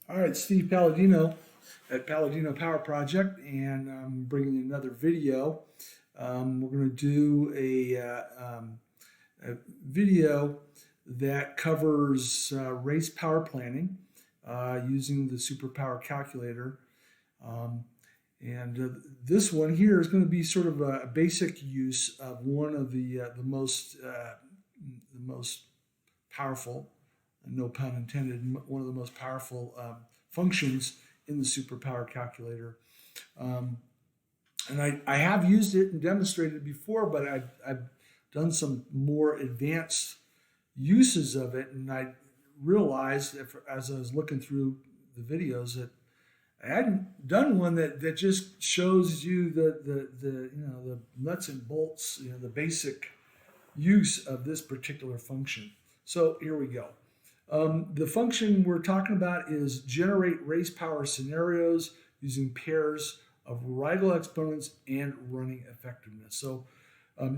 All right, Steve Palladino at Palladino Power Project, and I'm bringing another video. We're going to do a video that covers race power planning using the superpower calculator. Um, and this one here is going to be sort of a basic use of one of the most powerful, no pun intended, one of the most powerful functions in the superpower calculator. Um, and I have used it and demonstrated it before, but I've done some more advanced uses of it, and I realized as I was looking through the videos that I hadn't done one that just shows you the nuts and bolts, the basic use of this particular function. So here we go. The function we're talking about is generate race power scenarios using pairs of Riegel exponents and running effectiveness. So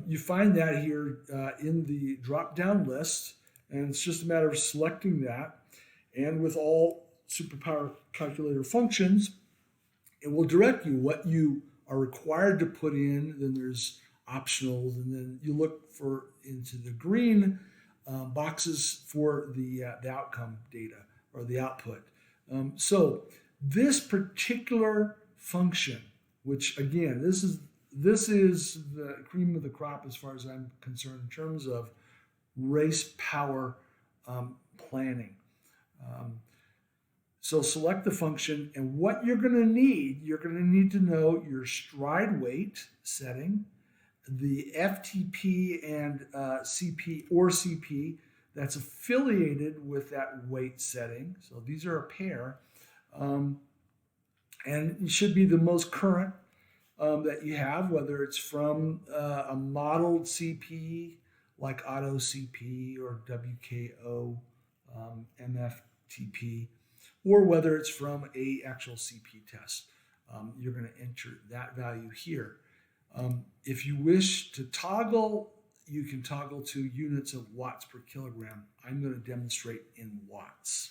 you find that here in the drop-down list, and it's just a matter of selecting that. And with all superpower calculator functions, it will direct you what you are required to put in. Then there's optionals, and then you look for into the green boxes for the outcome data or the output. So this particular function, which again, this is the cream of the crop as far as I'm concerned in terms of race power planning. So select the function, and what you're going to need to know your stride weight setting, the FTP and CP that's affiliated with that weight setting. So these are a pair, and it should be the most current that you have, whether it's from a modeled CP like Auto CP or WKO MFTP, or whether it's from a actual CP test. You're going to enter that value here. If you wish to toggle, you can toggle to units of watts per kilogram. I'm going to demonstrate in watts.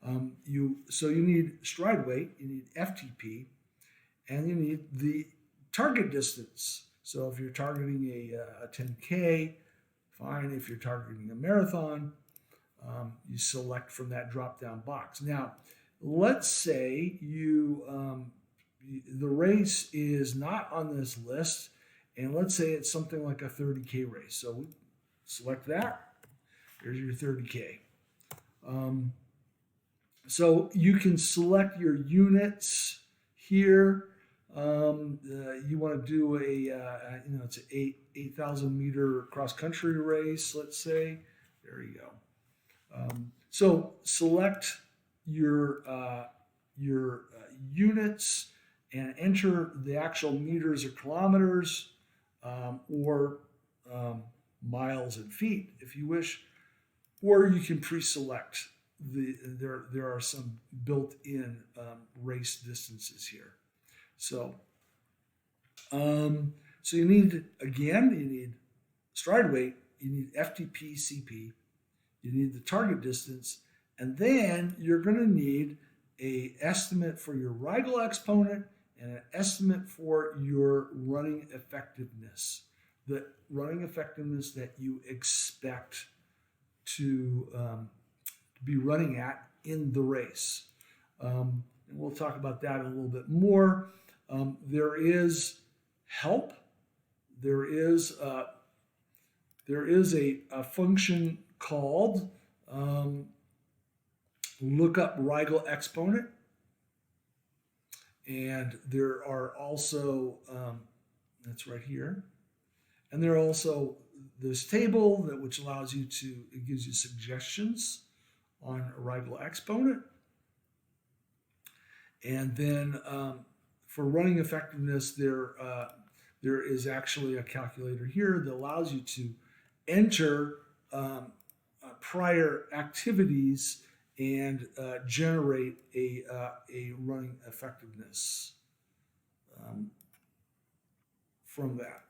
So you need stride weight, you need FTP, and you need the target distance. So if you're targeting a 10K, fine. If you're targeting a marathon, you select from that drop-down box. Now, let's say the race is not on this list, and let's say it's something like a 30K race. So we select that. Here's your 30K. So you can select your units here. You want to do it's an 8,000 meter cross country race, let's say. There you go. So select your units and enter the actual meters or kilometers or miles and feet if you wish, or you can pre-select. There are some built-in race distances here. So you need stride weight, you need FTP, CP, you need the target distance, and then you're going to need an estimate for your Riegel exponent and an estimate for your running effectiveness, the running effectiveness that you expect to be running at in the race. And we'll talk about that a little bit more. There is help. There is a function called lookup Riegel exponent, and there are also that's right here, and there are also this table which allows you it gives you suggestions on a Riegel exponent, and then for running effectiveness, there is actually a calculator here that allows you to enter prior activities and generate a running effectiveness from that.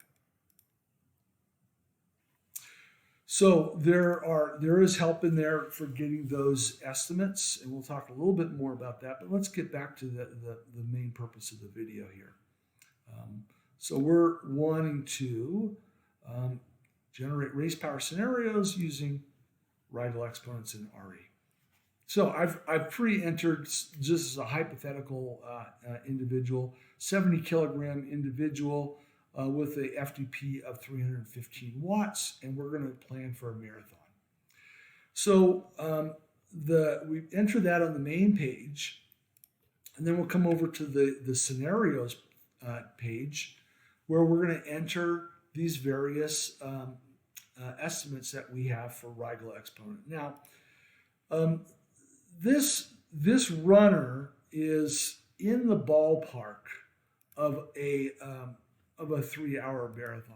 So there is help in there for getting those estimates, and we'll talk a little bit more about that. But let's get back to the main purpose of the video here. Um, so we're wanting to generate race power scenarios using Riegel exponents and RE. So I've pre-entered, just as a hypothetical individual, 70 kilogram individual with a FDP of 315 watts, and we're going to plan for a marathon. So we enter that on the main page, and then we'll come over to the scenarios page, where we're going to enter these various estimates that we have for Riegel exponent. Now, this runner is in the ballpark of a 3-hour marathon.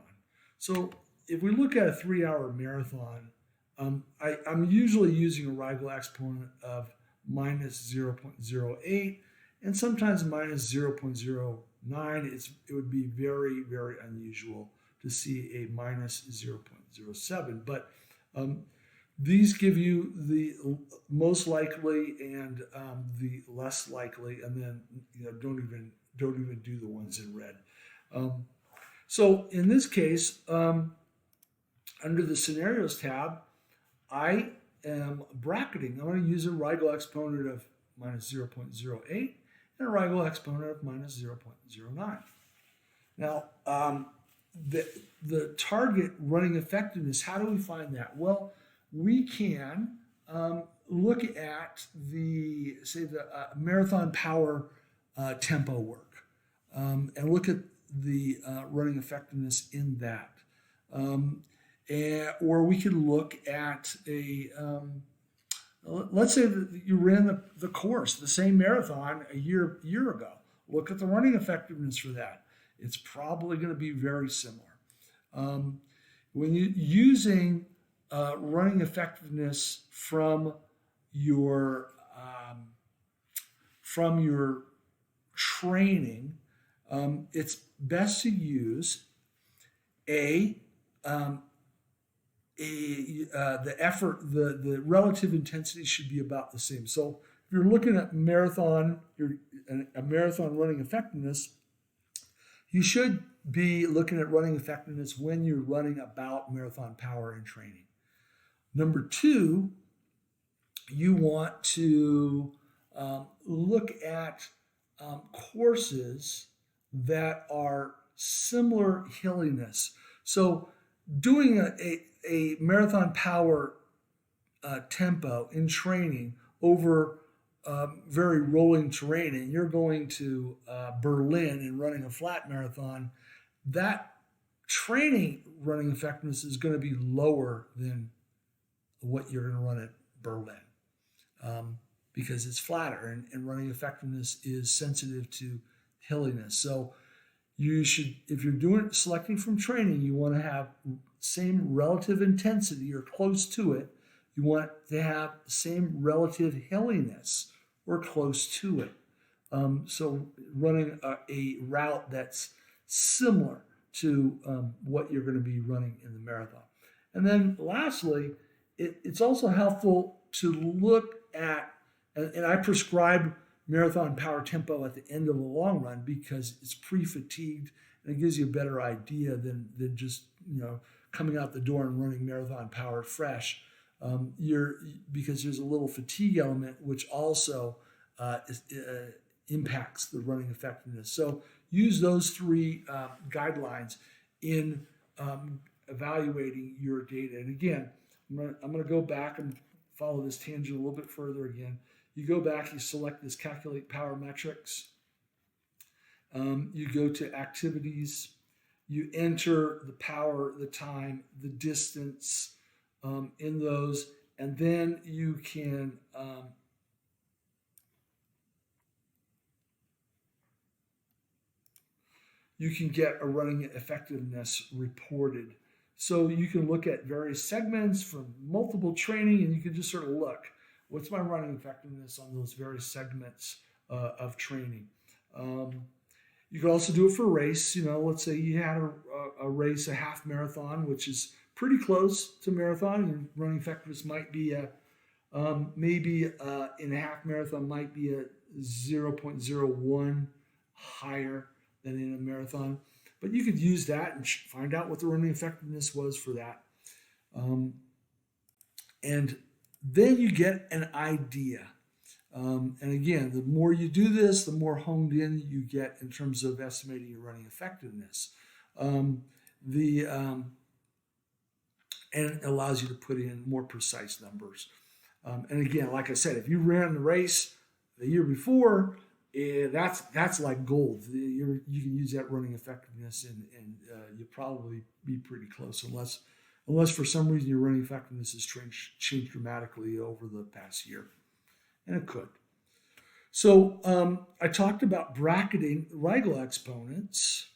So if we look at a 3-hour marathon, I'm usually using a Riegel exponent of minus 0.08 and sometimes minus 0.09. It would be very, very unusual to see a minus 0.07, but these give you the most likely and the less likely, and then don't even do the ones in red. So in this case, under the scenarios tab, I am bracketing. I'm going to use a Riegel exponent of minus 0.08 and a Riegel exponent of minus 0.09. Now, the target running effectiveness, how do we find that? Well, we can look at the marathon power tempo work and look at the running effectiveness in that. Or we could look at let's say that you ran the course, the same marathon a year ago. Look at the running effectiveness for that. It's probably going to be very similar. When you're using running effectiveness from your training, it's best to use the relative intensity should be about the same. So if you're looking at a marathon running effectiveness, you should be looking at running effectiveness when you're running about marathon power in training. Number two, you want to look at courses that are similar hilliness. So doing a marathon power tempo in training over very rolling terrain, and you're going to Berlin and running a flat marathon, that training running effectiveness is going to be lower than what you're going to run at Berlin because it's flatter, and running effectiveness is sensitive to hilliness. So you should, if you're selecting from training, you want to have same relative intensity or close to it. You want to have same relative hilliness or close to it. So running a route that's similar to what you're going to be running in the marathon. And then lastly, it's also helpful to look at, and I prescribe marathon power tempo at the end of the long run because it's pre-fatigued and it gives you a better idea than just coming out the door and running marathon power fresh. Because there's a little fatigue element which also impacts the running effectiveness. So use those three guidelines in evaluating your data. And again, I'm going to go back and follow this tangent a little bit further again. You go back, you select this calculate power metrics. You go to activities. You enter the power, the time, the distance in those, and then you can get a running effectiveness reported. So you can look at various segments from multiple training, and you can just sort of look, what's my running effectiveness on those various segments of training. You can also do it for a race. Let's say you had a race, a half marathon, which is pretty close to marathon. Your running effectiveness might be maybe in a half marathon might be a 0.01 higher than in a marathon. But you could use that and find out what the running effectiveness was for that. And then you get an idea. And again, the more you do this, the more honed in you get in terms of estimating your running effectiveness. And it allows you to put in more precise numbers. And again, like I said, if you ran the race the year before, that's like gold. You can use that running effectiveness, and you'll probably be pretty close, unless for some reason your running effectiveness has changed dramatically over the past year, and it could. So I talked about bracketing Riegel exponents.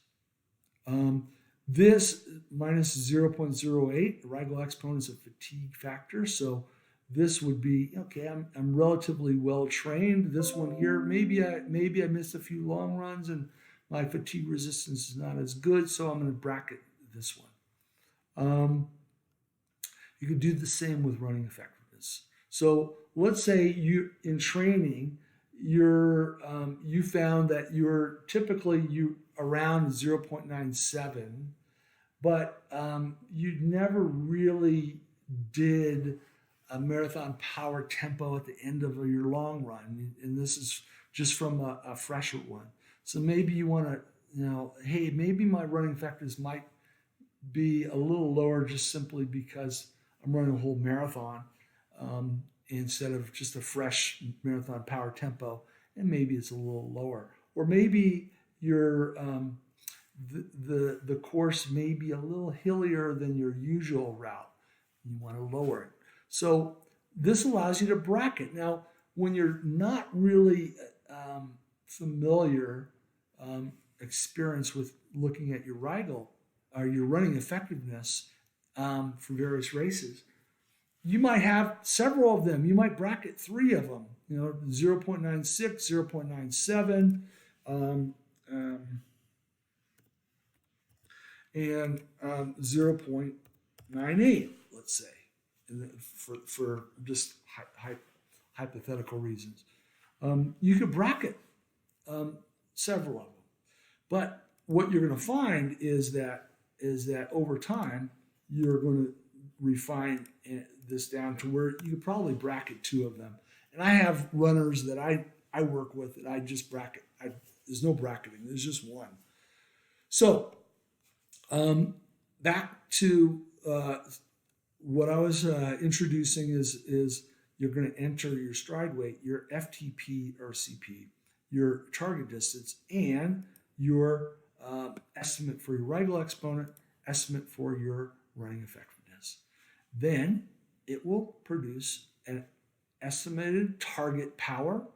This minus 0.08, Riegel exponent is a fatigue factor, so this would be, okay, I'm relatively well trained. This one here, maybe I missed a few long runs and my fatigue resistance is not as good, so I'm going to bracket this one. You could do the same with running effectiveness. So let's say you in training, you found that you're typically around 0.97, but you never really did a marathon power tempo at the end of your long run, and this is just from a fresher one. So maybe you want to, hey, maybe my running effectiveness might be a little lower just simply because I'm running a whole marathon instead of just a fresh marathon power tempo, and maybe it's a little lower. Or maybe your the course may be a little hillier than your usual route. You want to lower it. So this allows you to bracket. Now, when you're not really familiar, experience with looking at your Riegel or your running effectiveness for various races, you might have several of them. You might bracket 3 of them, 0.96, 0.97, and 0.98, let's say, for just hypothetical reasons. You could bracket several of them. But what you're going to find is that over time, you're going to refine this down to where you could probably bracket 2 of them. And I have runners that I work with that I just bracket. There's no bracketing. There's just one. So back to what I was introducing is you're going to enter your stride weight, your FTP or CP, your target distance, and your estimate for your Riegel exponent, estimate for your running effectiveness. Then it will produce an estimated target power,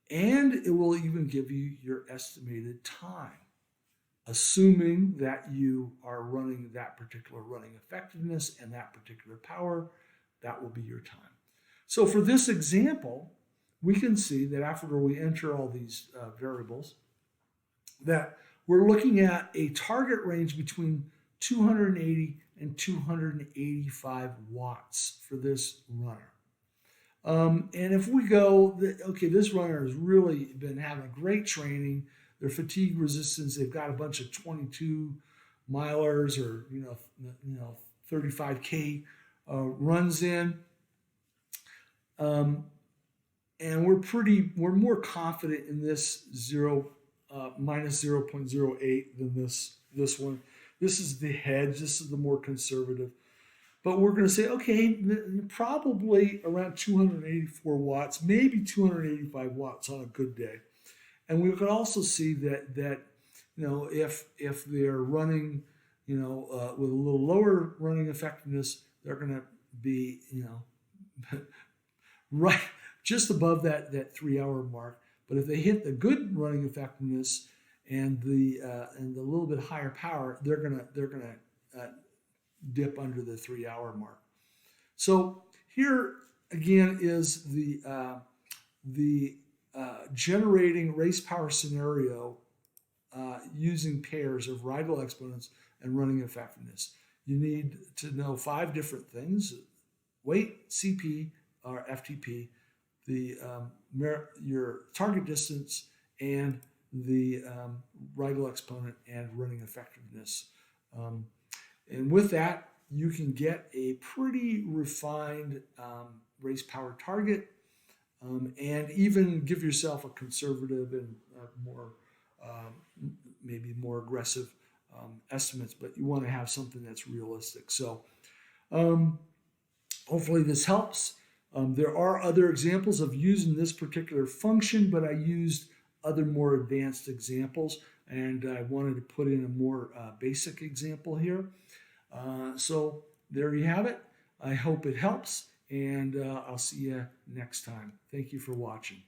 and it will even give you your estimated time. Assuming that you are running that particular running effectiveness and that particular power, that will be your time. So for this example, we can see that after we enter all these variables, that we're looking at a target range between 280 and 285 watts for this runner. And if we go, okay, this runner has really been having great training. Their fatigue resistance, they've got a bunch of 22 milers or 35K runs in, and we're more confident in this minus 0.08 than this one. This is the hedge. This is the more conservative. But we're going to say, okay, probably around 284 watts, maybe 285 watts on a good day. And we could also see that if they're running, with a little lower running effectiveness, they're going to be, right just above that 3-hour mark. But if they hit the good running effectiveness and the little bit higher power, they're gonna dip under the 3-hour mark. So here again is the generating race power scenario using pairs of Riegel exponents and running effectiveness. You need to know 5 different things: weight, CP, or FTP, your target distance, and the Riegel exponent and running effectiveness. And with that, you can get a pretty refined race power target, and even give yourself a conservative and more maybe more aggressive estimates, but you want to have something that's realistic. So hopefully this helps. There are other examples of using this particular function, but I used other more advanced examples, and I wanted to put in a more basic example here. So there you have it. I hope it helps, and I'll see you next time. Thank you for watching.